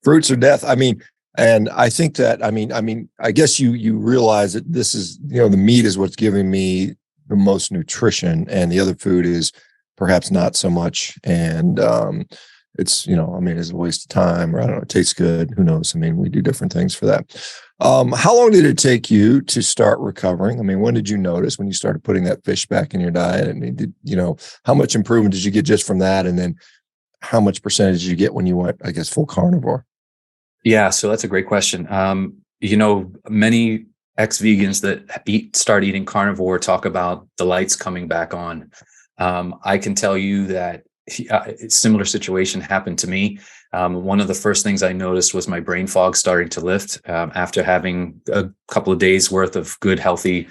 Fruits are death. I mean, and I think that, I guess you realize that this is, the meat is what's giving me the most nutrition, and the other food is perhaps not so much. And it's, it's a waste of time, or I don't know, it tastes good. Who knows? I mean, we do different things for that. How long did it take you to start recovering? I mean, when did you notice when you started putting that fish back in your diet? I mean, how much improvement did you get just from that? And then how much percentage did you get when you went, I guess, full carnivore? Yeah, so that's a great question. Many ex-vegans that start eating carnivore talk about the lights coming back on. I can tell you that a similar situation happened to me. One of the first things I noticed was my brain fog starting to lift after having a couple of days worth of good, healthy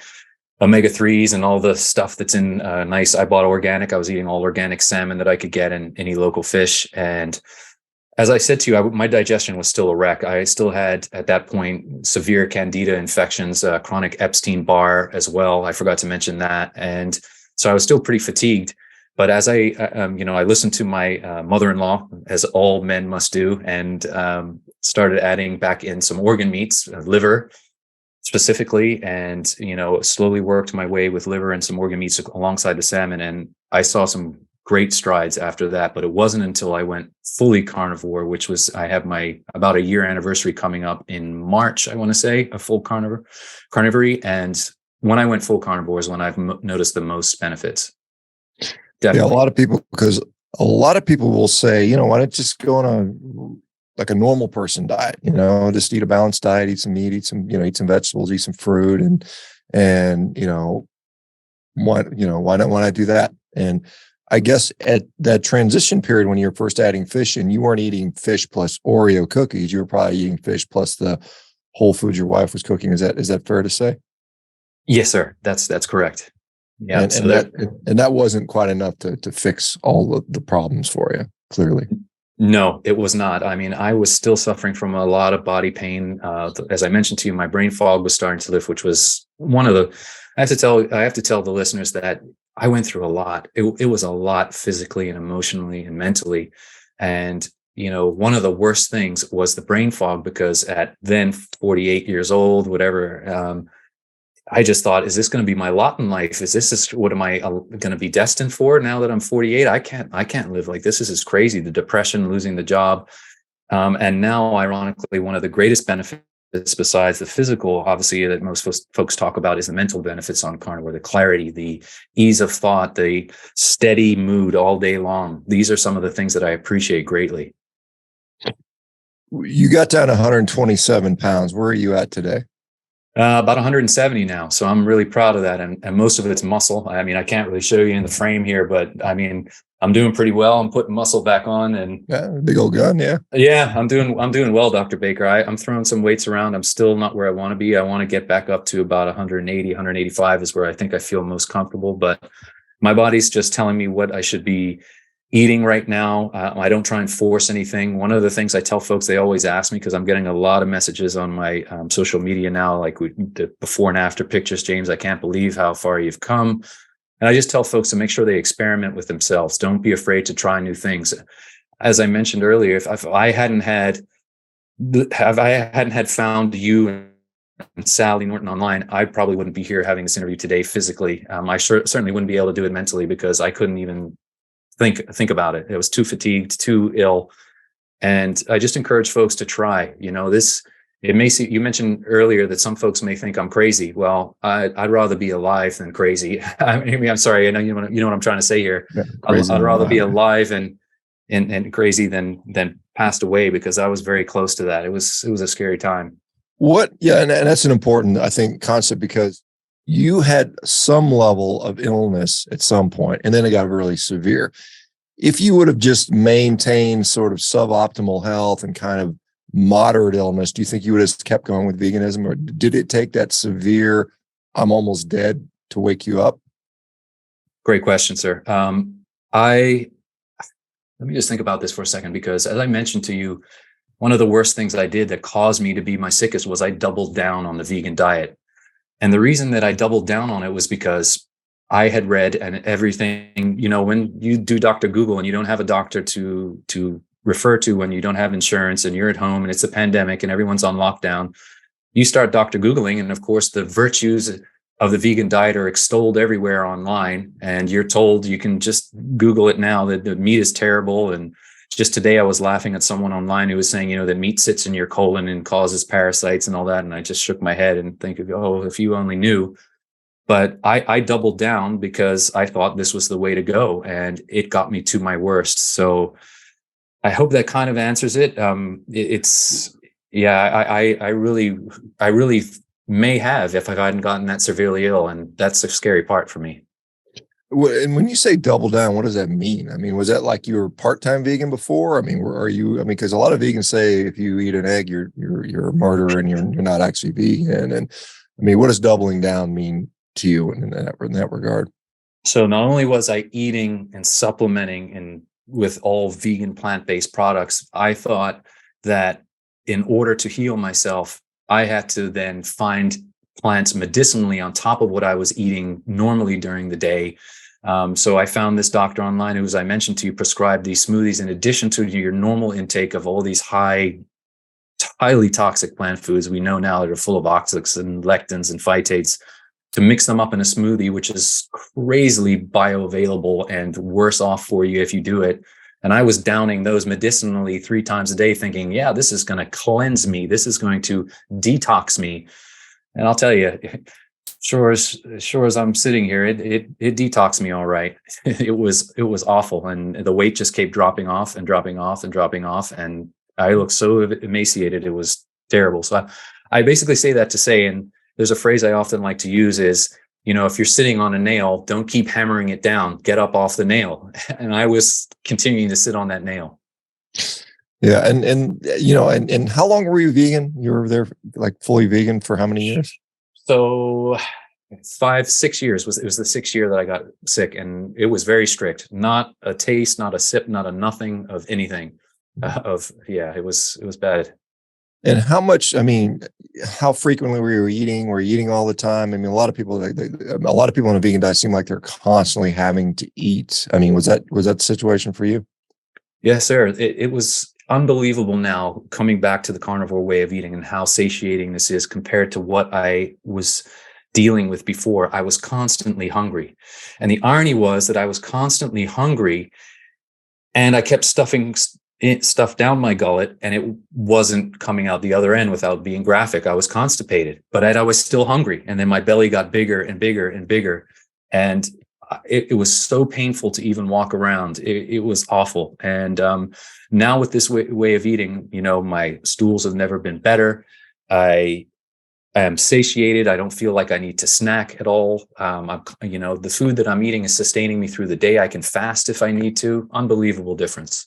omega-3s and all the stuff that's in nice. I bought organic. I was eating all organic salmon that I could get in any local fish. And as I said to you, my digestion was still a wreck. I still had, at that point, severe candida infections, chronic Epstein-Barr as well. I forgot to mention that. And so I was still pretty fatigued. But as I listened to my mother-in-law, as all men must do, and started adding back in some organ meats, liver specifically, and, slowly worked my way with liver and some organ meats alongside the salmon. And I saw some great strides after that, but it wasn't until I went fully carnivore, which was, I have my about a year anniversary coming up in March, I want to say, a full carnivore. And when I went full carnivore is when I've noticed the most benefits. Definitely. Yeah, because a lot of people will say, why don't you just go on a normal person diet, just eat a balanced diet, eat some meat, eat some vegetables, eat some fruit, and why not do that? And I guess at that transition period when you were first adding fish in, you weren't eating fish plus Oreo cookies. You were probably eating fish plus the whole foods your wife was cooking. Is that fair to say? Yes, sir. That's correct. Yeah. And that wasn't quite enough to fix all the problems for you, clearly. No, it was not. I mean, I was still suffering from a lot of body pain. As I mentioned to you, my brain fog was starting to lift, which was one of the. I have to tell the listeners that I went through a lot. It was a lot physically and emotionally and mentally. And, one of the worst things was the brain fog, because at then 48 years old, whatever, I just thought, is this going to be my lot in life? What am I going to be destined for now that I'm 48? I can't live like this. This is crazy. The depression, losing the job. And now, ironically, one of the greatest benefits besides the physical, obviously, that most folks talk about is the mental benefits on carnivore, the clarity, the ease of thought, the steady mood all day long. These are some of the things that I appreciate greatly. You got down to 127 pounds. Where are you at today? About 170 now. So I'm really proud of that. And most of it's muscle. I mean, I can't really show you in the frame here, but I mean, I'm doing pretty well. I'm putting muscle back on, and big old gun. Yeah. Yeah. I'm doing well, Dr. Baker. I'm throwing some weights around. I'm still not where I want to be. I want to get back up to about 180, 185 is where I think I feel most comfortable, but my body's just telling me what I should be eating right now. I don't try and force anything. One of the things I tell folks, they always ask me, because I'm getting a lot of messages on my social media now, like the before and after pictures. James, I can't believe how far you've come. And I just tell folks to make sure they experiment with themselves. Don't be afraid to try new things. As I mentioned earlier, if I hadn't had found you and Sally Norton online, I probably wouldn't be here having this interview today physically. I certainly wouldn't be able to do it mentally, because I couldn't even think about it. I was too fatigued, too ill. And I just encourage folks to try. It may seem, you mentioned earlier that some folks may think I'm crazy. Well, I'd rather be alive than crazy. I mean, I'm sorry. I know you know what I'm trying to say here. Yeah, I'd rather be alive and crazy than passed away, because I was very close to that. It was a scary time. Yeah, and that's an important, I think, concept, because you had some level of illness at some point, and then it got really severe. If you would have just maintained sort of suboptimal health and kind of moderate illness, do you think you would have kept going with veganism, or did it take that severe, I'm almost dead, to wake you up? Great question, sir. Let me just think about this for a second, because as I mentioned to you, one of the worst things I did that caused me to be my sickest was I doubled down on the vegan diet. And the reason that I doubled down on it was because I had read, and everything, when you do Dr. Google and you don't have a doctor to refer to when you don't have insurance and you're at home and it's a pandemic and everyone's on lockdown. You start Dr. Googling, and of course, the virtues of the vegan diet are extolled everywhere online. And you're told you can just Google it now that the meat is terrible. And just today, I was laughing at someone online who was saying, that meat sits in your colon and causes parasites and all that. And I just shook my head and think, oh, if you only knew. But I doubled down because I thought this was the way to go, and it got me to my worst. So I hope that kind of answers it. I really may have if I hadn't gotten that severely ill, and that's the scary part for me. And when you say double down, what does that mean? I mean, was that like you were part-time vegan before? I mean, because a lot of vegans say if you eat an egg, you're a murderer and you're not actually vegan. And I mean, what does doubling down mean to you in that regard? So not only was I eating and supplementing and with all vegan plant-based products, I thought that in order to heal myself, I had to then find plants medicinally on top of what I was eating normally during the day. So I found this doctor online who, as I mentioned to you, prescribed these smoothies in addition to your normal intake of all these highly toxic plant foods we know now that are full of oxalates and lectins and phytates, to mix them up in a smoothie, which is crazily bioavailable and worse off for you if you do it. And I was downing those medicinally 3 times a day thinking, yeah, this is going to cleanse me. This is going to detox me. And I'll tell you, sure as I'm sitting here, it detoxed me all right. It was awful. And the weight just kept dropping off and dropping off and dropping off. And I looked so emaciated. It was terrible. So I basically say that to say, and there's a phrase I often like to use is, if you're sitting on a nail, don't keep hammering it down, get up off the nail. And I was continuing to sit on that nail. Yeah. And how long were you vegan? You were there like fully vegan for how many years? So 6 years it was the 6th year that I got sick, and it was very strict, not a taste, not a sip, not a nothing of anything it was bad. And how much, how frequently were you eating? Were you eating all the time? I mean, a lot of people on a vegan diet seem like they're constantly having to eat. I mean, was that the situation for you? Yes, sir. It was unbelievable now coming back to the carnivore way of eating and how satiating this is compared to what I was dealing with before. I was constantly hungry. And the irony was that I was constantly hungry and I kept stuffing stuff down my gullet, and it wasn't coming out the other end without being graphic. I was constipated, but I was still hungry. And then my belly got bigger and bigger and bigger. And it was so painful to even walk around. It was awful. And now with this way of eating, my stools have never been better. I am satiated. I don't feel like I need to snack at all. The food that I'm eating is sustaining me through the day. I can fast if I need to. Unbelievable difference.